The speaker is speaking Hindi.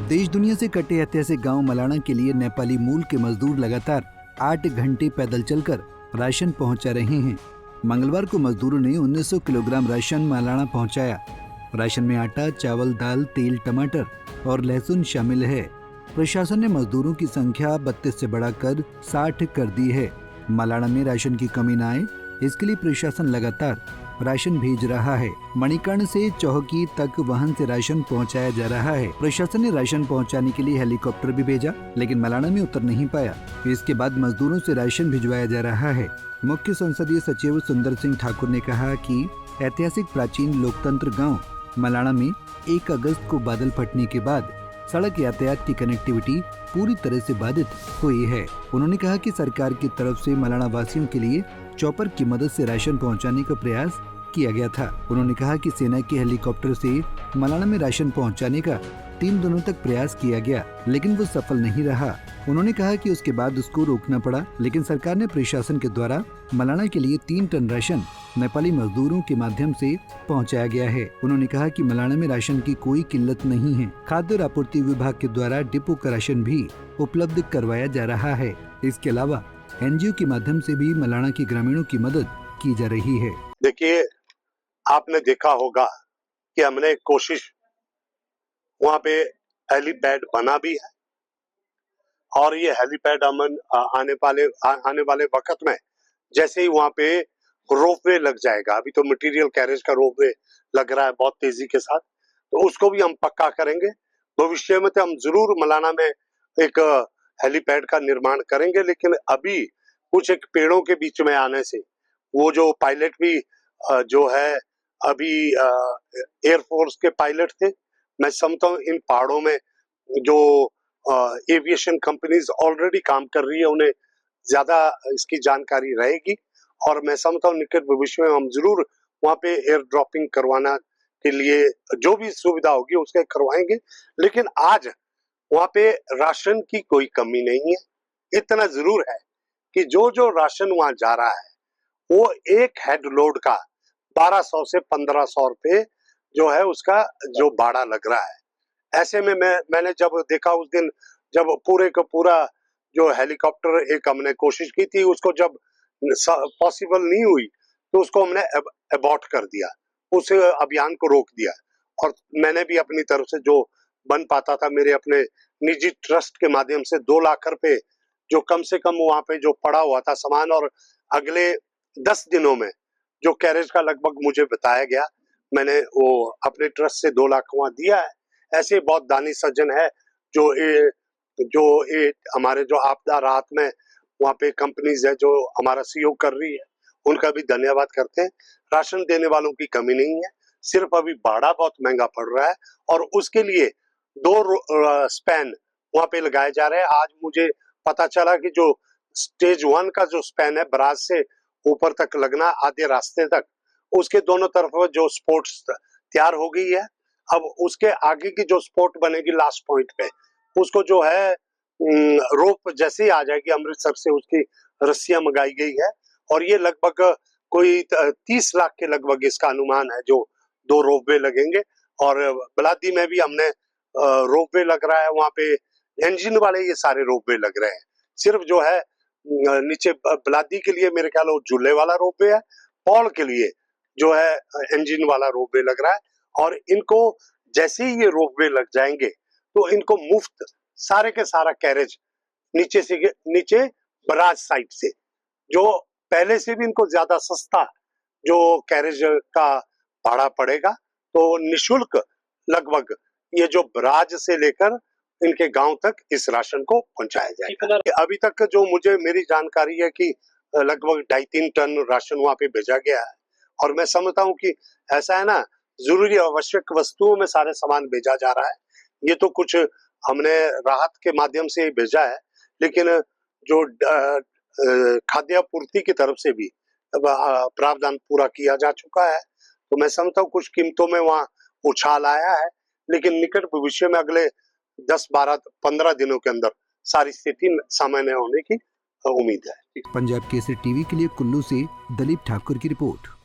देश दुनिया से कटे ऐतिहासिक गांव मलाणा के लिए नेपाली मूल के मजदूर लगातार 8 घंटे पैदल चलकर राशन पहुंचा रहे हैं। मंगलवार को मजदूरों ने 1900 किलोग्राम राशन मलाणा पहुंचाया। राशन में आटा, चावल, दाल, तेल, टमाटर और लहसुन शामिल है। प्रशासन ने मजदूरों की संख्या 32 से बढ़ाकर 60 कर दी है। मलाणा में राशन की कमी न आए, इसके लिए प्रशासन लगातार राशन भेज रहा है। मणिकर्ण से चौहकी तक वाहन से राशन पहुंचाया जा रहा है। प्रशासन ने राशन पहुंचाने के लिए हेलीकॉप्टर भी भेजा, लेकिन मलाणा में उतर नहीं पाया। इसके बाद मजदूरों से राशन भिजवाया जा रहा है। मुख्य संसदीय सचिव सुंदर सिंह ठाकुर ने कहा कि ऐतिहासिक प्राचीन लोकतंत्र गाँव मलाणा में 1 अगस्त को बादल फटने के बाद सड़क यातायात की कनेक्टिविटी पूरी तरह से बाधित हुई है। उन्होंने कहा कि सरकार की तरफ से मलाणा वासियों के लिए चॉपर की मदद से राशन पहुंचाने का प्रयास किया गया था। उन्होंने कहा कि सेना के हेलीकॉप्टर से मलाणा में राशन पहुंचाने का 3 दिनों तक प्रयास किया गया, लेकिन वो सफल नहीं रहा। उन्होंने कहा कि उसके बाद उसको रोकना पड़ा, लेकिन सरकार ने प्रशासन के द्वारा मलाणा के लिए 3 टन राशन नेपाली मजदूरों के माध्यम से पहुंचाया गया है। उन्होंने कहा कि मलाणा में राशन की कोई किल्लत नहीं है। खाद्य और आपूर्ति विभाग के द्वारा डिपो का राशन भी उपलब्ध करवाया जा रहा है। इसके अलावा एनजीओ के माध्यम से भी मलाणा के ग्रामीणों की मदद की जा रही है। देखिए, आपने देखा होगा कि हमने कोशिश, वहाँ पे हेलीपैड बना भी है और ये हेलीपैड आने वाले वक्त में जैसे ही वहाँ पे रोपवे लग जाएगा, अभी तो मटेरियल कैरेज का रोपवे लग रहा है बहुत तेजी के साथ, तो उसको भी हम पक्का करेंगे। भविष्य में तो हम जरूर मलाना में एक हेलीपैड का निर्माण करेंगे, लेकिन अभी कुछ एक पेड़ों के बीच में आने से वो जो पायलट भी जो है अभी एयरफोर्स के पायलट थे, मैं समझता हूँ इन पहाड़ों में जो एविएशन कंपनीज ऑलरेडी काम कर रही है उन्हें ज्यादा इसकी जानकारी रहेगी और मैं समझता हूँ निकट भविष्य में हम जरूर वहाँ पे एयर ड्रॉपिंग करवाना के लिए जो भी सुविधा होगी उसके करवाएंगे। लेकिन आज वहाँ पे राशन की कोई कमी नहीं है। इतना जरूर है कि जो जो राशन वहाँ जा रहा है वो एक हेड लोड का 1200 से 1500 रुपए जो है उसका जो भाड़ा लग रहा है। ऐसे में मैंने जब देखा उस दिन, जब पूरे का पूरा जो हेलीकॉप्टर एक हमने कोशिश की थी, उसको जब पॉसिबल नहीं हुई तो उसको हमने अबॉर्ट कर दिया, उस अभियान को रोक दिया। और मैंने भी अपनी तरफ से जो बन पाता था मेरे अपने निजी ट्रस्ट के माध्यम से 2 लाख रुपए जो कम से कम वहां पे जो पड़ा हुआ था सामान, और अगले 10 दिनों में जो कैरेज का लगभग मुझे बताया गया, मैंने वो अपने ट्रस्ट से 2 लाख वहां दिया है। ऐसे बहुत दानी सज्जन है जो हमारे जो आपदा राहत में वहाँ पे कंपनीज है जो हमारा सहयोग कर रही है, उनका भी धन्यवाद करते हैं। राशन देने वालों की कमी नहीं है, सिर्फ अभी भाड़ा बहुत महंगा पड़ रहा है और उसके लिए 2 स्पैन वहाँ पे लगाए जा रहे हैं। आज मुझे पता चला कि जो स्टेज 1 का जो स्पैन है बराज से ऊपर तक लगना आधे रास्ते तक, उसके दोनों तरफ जो स्पोर्ट्स तैयार हो गई है। अब उसके आगे की जो स्पोर्ट बनेगी लास्ट पॉइंट पे, उसको जो है रोप जैसे ही आ जाएगी अमृतसर से, उसकी रस्सियां मंगाई गई है और ये लगभग कोई 30 लाख के लगभग इसका अनुमान है जो 2 रोपवे लगेंगे। और बलादी में भी हमने रोपवे लग रहा है, वहाँ पे इंजन वाले ये सारे रोपवे लग रहे हैं। सिर्फ जो है नीचे बलादी के लिए मेरे ख्याल झूले वाला रोपवे है, पौड़ के लिए जो है इंजन वाला रोपवे लग रहा है। और इनको जैसे ही ये रोपवे लग जाएंगे तो इनको मुफ्त सारे के सारा कैरेज नीचे बराज साइड से, जो पहले से भी इनको ज्यादा सस्ता जो कैरेज का भाड़ा पड़ेगा, तो निशुल्क लगभग ये जो बराज से लेकर इनके गांव तक इस राशन को पहुंचाया जाएगा। अभी तक जो मेरी जानकारी है कि लगभग 2.5-3 टन राशन वहां पे भेजा गया है और मैं समझता हूँ कि ऐसा है ना, जरूरी आवश्यक वस्तुओं में सारे सामान भेजा जा रहा है। ये तो कुछ हमने राहत के माध्यम से भेजा है, लेकिन जो खाद्य आपूर्ति की तरफ से भी प्रावधान पूरा किया जा चुका है। तो मैं समझता हूँ कुछ कीमतों में वहाँ उछाल आया है, लेकिन निकट भविष्य में अगले 10, 12, 15 दिनों के अंदर सारी स्थिति सामान्य होने की उम्मीद है। पंजाब केसरी टीवी के लिए कुल्लू से दलीप ठाकुर की रिपोर्ट।